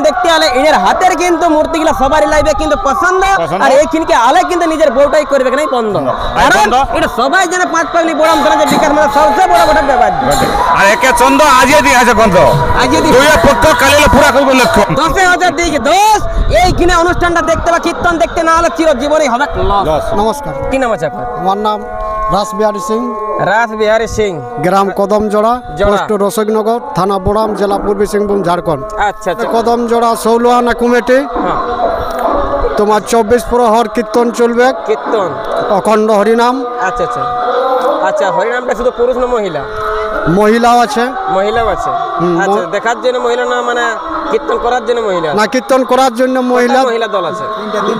দেখতে আলে এর হাতের কিন্তু মূর্তিগুলো সবারই লাগবে কিন্তু পছন্দ, আর এইখানকে আলে কিন্তু নিজের বউটাই করবে নাই বন্ধ, কারণ এটা সবাই জানে 5 পাগলি বড়াম ধরে যে বিকাশ মানে সবচেয়ে বড় বড় ব্যাপার। আর একে চন্দ আজিয়ে দিয়ে আছে বন্ধ, আজিয়ে দিয়ে দুইয়ে পক্ষ কালিলে পুরা করবে লক্ষ্য 10,000 দিকে 10 এইখানে অনুষ্ঠানটা দেখতে বা কীর্তন দেখতে না হলে চিরজীবনই হবে লস। নমস্কার, কি নাম আছে আপনার? আমার নাম রাসবিহারী সিং, রাসবিহারী সিং, গ্রাম কদমজোড়া, পোস্ট রসগনগর, থানা বোড়াম, জেলা পূর্বী সিংভূম, ঝাড়খণ্ড। আচ্ছা আচ্ছা। কদমজোড়া সৌলুয়ানা কমিটি হ্যাঁ, তোমার 24 প্রহর কীর্তন চলবে, কীর্তন, অখণ্ড হরিনাম। আচ্ছা আচ্ছা আচ্ছা। হরিনামটা শুধু পুরুষ না মহিলা? মহিলাও আছে, মহিলাও আছে। আচ্ছা, দেখার জন্য মহিলা না মানে কীর্তন করার জন্য মহিলা? না, কীর্তন করার জন্য মহিলা মহিলা দল আছে,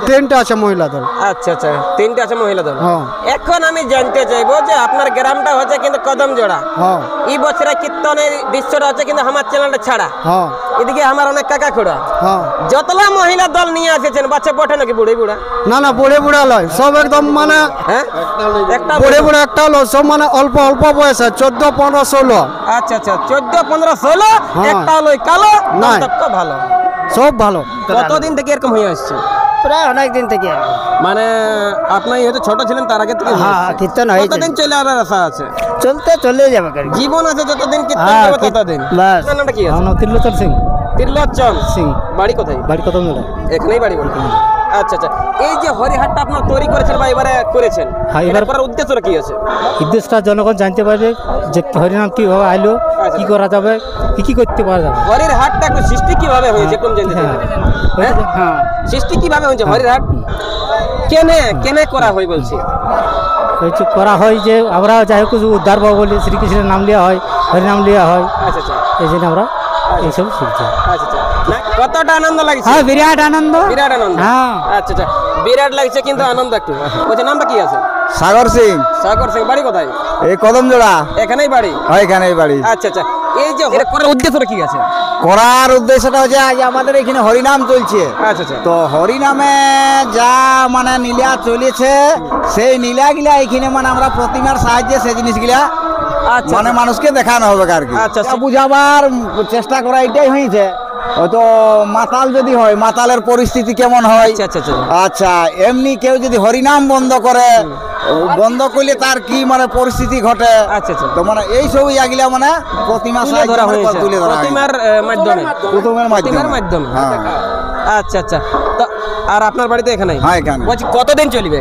3টা আছে মহিলা দল। আচ্ছা আচ্ছা, 3টে আছে মহিলা দল। হ্যাঁ। এখন আমি জানতে চাইবো যে আপনার গ্রামটা হচ্ছে কিন্তু কদমজোড়া, হ্যাঁ এই বছরে কীর্তনের দৃশ্যটা হচ্ছে কিন্তু আমার চ্যানেলটা ছাড়া, হ্যাঁ এদিকে আমার অনেক কাকা খোড়া, হ্যাঁ। যতলা মহিলা দল নিয়ে এসেছেন বাচ্চা পঠে নাকি বুড়ি বুড়া? না না, বুড়ে বুড়া লয়, সব একদম মানে হ্যাঁ, একটা বুড়ে বুড়া একটা লয়, সব মানে অল্প অল্প বয়সে 14, 15, 16। আচ্ছা আচ্ছা, 14, 15, 16, হ্যাঁ। একটা লই কালো নাই। তো ভালো। সব ভালো। কতদিন থেকে এরকম হয়ে আসছে? প্রায় অনেক দিন থেকে। মানে আপনি হয়তো ছোট ছিলেন তার আগে থেকে? হ্যাঁ, কীর্তন হয়েছে। কতদিন চলে আসার আশা আছে? চলে যাবে জীবন আছে যতদিন কীর্তন হ্যাঁ, করবে ততদিন। বাস। আপনার নামটা কি আছে? আমার নাম ত্রিলোচন সিং। ত্রিলোচন সিং। বাড়ি কোথায়? বাড়ি কদমজোড়া। এখানেই বাড়ি বলতে? আচ্ছা আচ্ছা। এই যে হরিহাটটা আপনার তৈরি করেছেন বা এবারে করেছেন, হ্যাঁ, এবার এবার- করার উদ্দেশ্যটা কি আছে? উদ্দেশ্যটা জনগণ জানতে পারবে যে হরিনাম কিভাবে আইলো, কি করা যাবে, কি করতে পারা যাবে। হরিহাটটা একটু সৃষ্টি কিভাবে হয়েছে একটু জানতে চাই। হ্যাঁ। হ্যাঁ, সৃষ্টি কিভাবে হয়েছে হরিহাট? কেনে কেনে করা হয় বলছি? হয়েছে করা হয় যে আমরা যাই হোক উদ্ধার পাবো বলে শ্রীকৃষ্ণের নাম লিয়া হয়, হরিনাম লিয়া হয়, আচ্ছা আচ্ছা এই জন্য আমরা এইসব শিখছি। আচ্ছা আচ্ছা। না, কতটা আনন্দ লাগছে? হ্যাঁ, বিরাট আনন্দ। বিরাট আনন্দ। হ্যাঁ। আচ্ছা আচ্ছা, বিরাট লাগছে কিন্তু আনন্দ একটু। বলছে নামটা কি আছে? সাগর সিং, সাগর সিং। বাড়ি কোথায়? এই কদমজোড়া। এখানেই বাড়ি? হয় এখানেই বাড়ি। আচ্ছা আচ্ছা। এই যে এটা করার উদ্দেশ্যটা কি আছে? করার উদ্দেশ্যটা হচ্ছে আজ আমাদের এখানে হরিনাম চলছে, আচ্ছা আচ্ছা। তো হরিনামে যা মানে নীলা চলেছে সেই নীলাগুলা এখানে মানে আমরা প্রতিমার সাহায্যে সেই জিনিসগুলা আচ্ছা মানে মানুষকে দেখানো হবে আর কি। আচ্ছা, আচ্ছা। বুঝাবার চেষ্টা করা এটাই হয়েছে। হয়তো মাতাল যদি হয়, মাতালের পরিস্থিতি কেমন হয়। আচ্ছা আচ্ছা আচ্ছা। আচ্ছা, এমনি কেউ যদি হরিনাম বন্ধ করে, বন্ধ করলে তার কি মানে পরিস্থিতি ঘটে। আচ্ছা আচ্ছা। তো মানে এই সব ইয়াগুলা মানে প্রতিমা তুলে সাহায্যে ধরা মানে হয়েছে তুলে ধরা হয়েছে। প্রতিমার মাধ্যমে? প্রতিমার প্রতিমার মাধ্যমে। হ্যাঁ আচ্ছা আচ্ছা। তো আর আপনার বাড়িতে এখানেই? হ্যাঁ, এখানে। বলছি কতদিন চলবে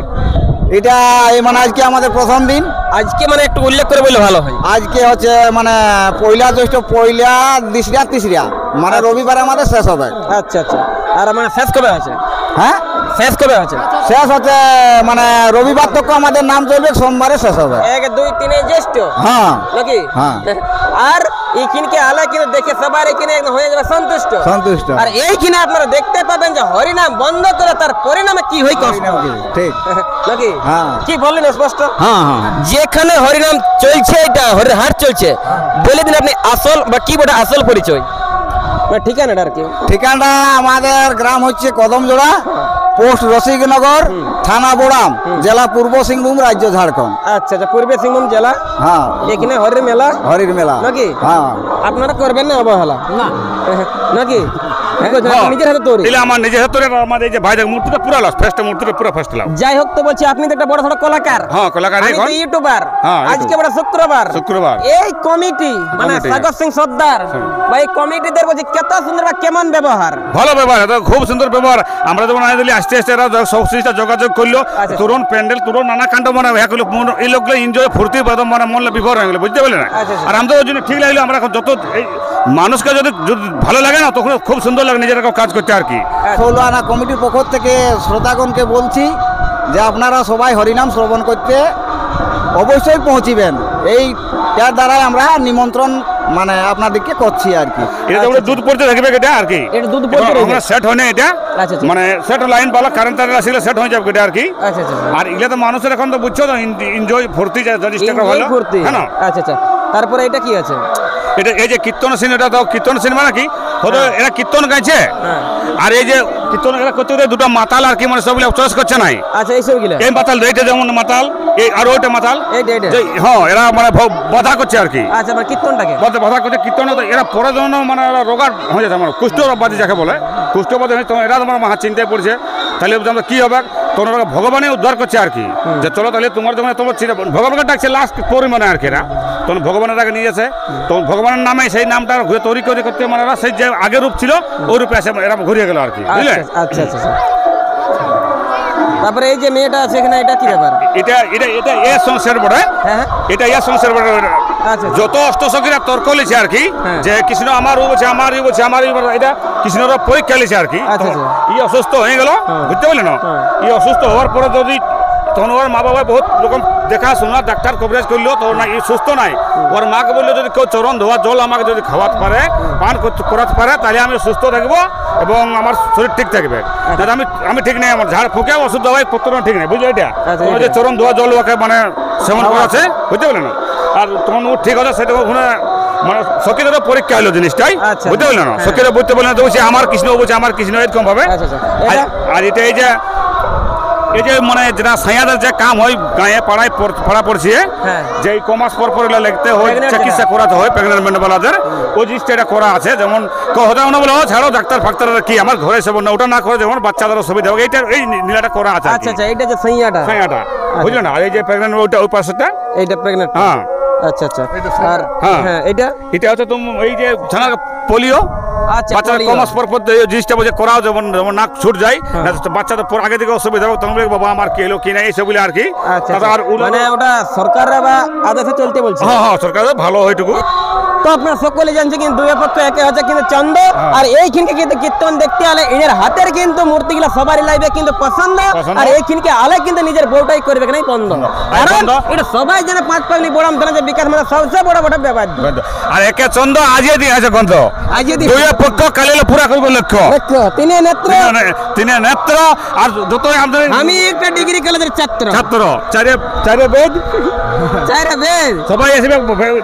এটা এই মানে আজকে আমাদের প্রথম দিন। আজকে মানে একটু উল্লেখ করে বললে ভালো হয়। আজকে হচ্ছে মানে পয়লা জ্যৈষ্ঠ, পয়লা, দ্বিতীয়া, তৃতীয়া, মানে রবিবার আমাদের শেষ হবে। আচ্ছা আচ্ছা। আর আমার শেষ কবে আছে? হ্যাঁ, শেষ কবে আছে? শেষ হচ্ছে মানে রবিবার তক আমাদের নাম চলবে, সোমবারে শেষ হবে। 1, 2, 3 জ্যৈষ্ঠ হ্যাঁ নাকি? হ্যাঁ। আর এইখানকে আলা কিন্তু দেখে সবার এখানে একদম হয়ে যাবে সন্তুষ্ট। সন্তুষ্ট। আর এইখানে আপনারা দেখতে পাবেন যে হরিনাম বন্ধ করে তার পরিণামে কি হয় কষ্ট। ঠিক। নাকি? হ্যাঁ। কি বললেন স্পষ্ট? হ্যাঁ হ্যাঁ। যেখানে হরিনাম চলছে, এটা হরিহাট চলছে, বলে দিন আপনি আসল বা কি বলে আসল পরিচয় বা ঠিকানাটা আর কি? ঠিকানা আমাদের গ্রাম হচ্ছে কদমজোড়া, পোস্ট রসিকনগর, থানা বোড়াম, জেলা পূর্ব সিংভূম, রাজ্য ঝাড়খণ্ড। আচ্ছা আচ্ছা। পূর্বে সিংভূম জেলা। হ্যাঁ, এখানে হরির মেলা। হরির মেলা নাকি? হ্যাঁ। আপনারা করবেন না অবহেলা? না নাকি? নিজের হাতে তৈরি? দিলে আমার নিজের হাতে আমাদের এই যে ভাই দেখ মূর্তিটা পুরো লস, ফার্স্ট মূর্তিটা পুরো ফার্স্ট লাভ। যাই হোক, তো বলছি আপনি তো একটা বড় সড়ো কলাকার। হ্যাঁ, কলাকার। আমি তো ইউটিউবার। হ্যাঁ, আজকে বড় শুক্রবার এই কমিটি মানে কমিটি। সাগর সিং সর্দার বা এই কমিটিদের বলছি কত সুন্দর বা কেমন ব্যবহার? ভালো ব্যবহার, এটা খুব সুন্দর ব্যবহার। আমরা যখন আই দিলি আস্তে আস্তে এরা সব জিনিসটা যোগাযোগ করলো, আচ্ছা। তুরন্ত প্যান্ডেল, তুরন্ত নানা কাণ্ড মানে হয়ে গেলো। এই লোকগুলো এনজয় ফুর্তি মানে মন বিভোর হয়ে গেলো, বুঝতে পারলে না? আচ্ছা, আচ্ছা। আর আমাদের ওই জন্য ঠিক লাগলো। আমরা এখন যত এই মানুষকে যদি ভালো লাগে না, তখন খুব সুন্দর লাগে নিজের কাজ করতে আর কি। ষোলোআনা কমিটির পক্ষ থেকে শ্রোতাগণকে বলছি যে আপনারা সবাই হরিনাম শ্রবণ করতে অবশ্যই পৌঁছিবেন। এই তার দ্বারাই আমরা নিমন্ত্রণ মানে আপনাদেরকে করছি আর কি। এটা তো দুধ পড়তে থাকবে এটা আর কি। এটা দুধ পড়তে থাকবে। আমরা সেট হয় না এটা, আচ্ছা, আচ্ছা। মানে সেট লাইন পালা কারেন্ট তার আসলে সেট হয়ে যাবে এটা আর কি। আচ্ছা আচ্ছা। আর এগুলো তো মানুষের এখন তো বুঝছো তো এনজয় ফুর্তি জিনিসটা ভালো। ফুর্তি। হ্যাঁ না? আচ্ছা আচ্ছা। তারপরে এটা কি আছে? এটা এই যে কীর্তন সিন, এটা তো কীর্তন সিন মানে কি হতো, এরা কীর্তন গাইছে। হ্যাঁ। আর এই যে কীর্তন এরা করতে দুটো মাতাল আর কি মানে সবগুলো চয়েস করছে নাই। আচ্ছা, এইসব গিলা এই মাতাল এইটা যেমন মাতাল, এই আর ওইটা মাতাল এইটা এইটা যে হ্যাঁ এরা মানে বাধা করছে আর কি আচ্ছা মানে কীর্তনটাকে বাধা করছে কীর্তন এরা পরের জন্য মানে এরা রোগার হয়ে যাচ্ছে মানে কুষ্ঠবাদী যাকে বলে কুষ্ঠবাদী হয়ে তখন এরা তোমার মহা চিন্তায় পড়ছে তাহলে আমরা কী হবে তখন ওরা ভগবানে উদ্ধার করছে আর কি যে চলো তাহলে তোমার যখন তোমার ভগবানকে ডাকছে লাস্ট পরিমাণে আর কি এরা তখন ভগবানের আগে নিয়ে যাচ্ছে তখন ভগবানের নামে সেই নামটা তৈরি করে করতে মানে এরা সেই যে আগের রূপ ছিল ওই রূপে এসে এরা ঘুরিয়ে গেল আর কি বুঝলে আচ্ছা আচ্ছা আচ্ছা তারপরে এই যে মেয়েটা আছে এখানে এটা কি ব্যাপার এটা এটা এটা এ সংসার বড় হ্যাঁ এটা ইয়া সংসার বড় আচ্ছা যত অষ্টসখীরা তর্ক লিছে আর কি হ্যাঁ। যে কৃষ্ণ আমার ও বলছে আমার ই বলছে আমার এটা কৃষ্ণর পরীক্ষা লিছে আর কি আচ্ছা, তখন আচ্ছা। ই অসুস্থ হয়ে গেল বুঝতে পারলে না হ্যাঁ। ই অসুস্থ হওয়ার পরে যদি তখন ওর মা বাবা বহুত রকম দেখাশোনা ডাক্তার কভারেজ করলো তো না ই সুস্থ নাই ওর মাকে বললো যদি কেউ চরণ ধোয়া জল আমাকে যদি খাওয়াতে পারে পান করাতে পারে তাহলে আমি সুস্থ থাকবো এবং আমার শরীর ঠিক থাকবে যাতে আমি ঠিক নেই আমার ঝাড় ফুঁকে ওষুধ দেওয়াই পত্র ঠিক নেই বুঝলে এটা আচ্ছা, তোমার যে চরণ ধোয়া জল ওকে মানে সেবন করা আছে বুঝতে পারলে না আর তখন ও ঠিক আছে সেটা ওখানে মানে সখীদেরও পরীক্ষা হলো জিনিসটাই আচ্ছা। বুঝতে পারলে না হ্যাঁ। সখীরা বুঝতে পারলে না তো বলছে আমার কৃষ্ণ বলছে আমার কৃষ্ণ এরকম ভাবে আচ্ছা আচ্ছা এটা আর এটা এই যে মানে যেটা সাইয়াদের যে কাম হয় গায়ে পাড়ায় পড়া পড়ছে হ্যাঁ। যে কমাস পর লিখতে হয় Pregnant চিকিৎসা করাতে হয় প্রেগনেন্ট মেন্ডেবেলাদের ওই জিনিসটা এটা করা আছে যেমন হতে না বলে ছাড়ো ডাক্তার ফাক্তার কি আমার ঘরে সব না ওটা না করে যেমন বাচ্চাদেরও সুবিধা হবে এইটা এই নীলাটা করা আছে আচ্ছা আচ্ছা এইটা যে সাইয়াটা সাইয়াটা বুঝলো না আর এই যে প্রেগনেন্ট ওইটা ওই পাশেটা এইটা প্রেগন্যান্ট হ্যাঁ আচ্ছা আচ্ছা আর হ্যাঁ। হ্যাঁ এটা এটা হচ্ছে তুমি এই যে ছানার পোলিও আচ্ছা বাচ্চারা polio। কমাস পর জিনিসটা বলছে করাও যেমন যেমন নাক ছুট যায় না তো বাচ্চাদের পর আগে থেকে অসুবিধা হবে তখন বলে বাবা আমার কি এলো কি না এইসবগুলো আর কি আচ্ছা তারপর আর মানে ওটা সরকাররা বা আদেশে চলতে বলছে হ্যাঁ হ্যাঁ সরকার ভালো হয়টুকু তো আপনারা সকলে জানছে কিন্তু দুই পক্ষ একে হচ্ছে কিন্তু চন্দ আর এইখানকে কিন্তু কীর্তন দেখতে হলে এর হাতের কিন্তু মূর্তিগুলো সবারই লাগবে কিন্তু পছন্দ পছন্দ। আর এইখানকে আলে কিন্তু নিজের বউটাই করবে নাই বন্ধ কারণ বন্ধ। এটা সবাই জানে পাঁচ পাগলি বড়াম জানে যে বিকাশ মানে সবচেয়ে বড় বড় ব্যাপার আর একে চন্দ্র আজই দিয়ে আছে গন্ধ আজ যদি দুই পক্ষ কালিলে পুরা করবে লক্ষ্য দেখো তিনি নেত্র তিনি নেত্র আর যতই আমাদের আমি একটা ডিগ্রি কলেজের ছাত্র ছাত্র চারে চারে বেদ চাইরা বেদ সবাই আসবে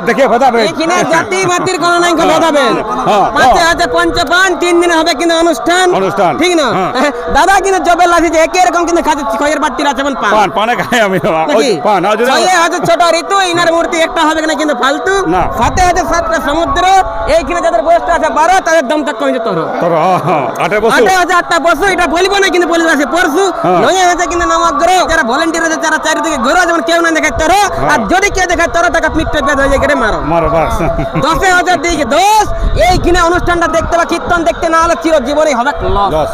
দেখিয়ে কথা বেদ এখানে জাতি মাতির কোনো নাই কোনো দাবে হ্যাঁ, পাঁচে আছে পঞ্চপান 3 দিন হবে কিন্তু অনুষ্ঠান অনুষ্ঠান। ঠিক না হ্যাঁ। দাদা কিন্তু জবের লাঠি যে একই রকম কিন্তু খাতে খয়ের বাতির আছে মানে পান পান পানে খাই আমি নাকি ওই পান আর যদি ছয়ে আছে ছোট ঋতু ইনার মূর্তি একটা হবে না কিন্তু ফালতু না। সাথে আছে 7টা সমুদ্র এইখানে যাদের বয়সটা আছে 12 তাদের দম তক কমে যেত তোর আটে বসু আটে আছে 8টা বছর এটা বলবো না কিন্তু বলে আছে পরশু হ্যাঁ। নয় আছে কিন্তু নমগ্র যারা ভলান্টিয়ার আছে যারা চারিদিকে ঘুরে যেমন কেউ না দেখায় তোর আর যদি কেউ দেখায় তোর টাকা পিঠে বেদ হয়ে যায় কেটে মারো মারো বাস 10,000 দিকে 10 এইখানে অনুষ্ঠানটা দেখতে বা কীর্তন দেখতে না হলে চিরজীবনই হবে লস দশ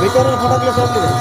ভিতরের ফটোগুলো সব দিবেন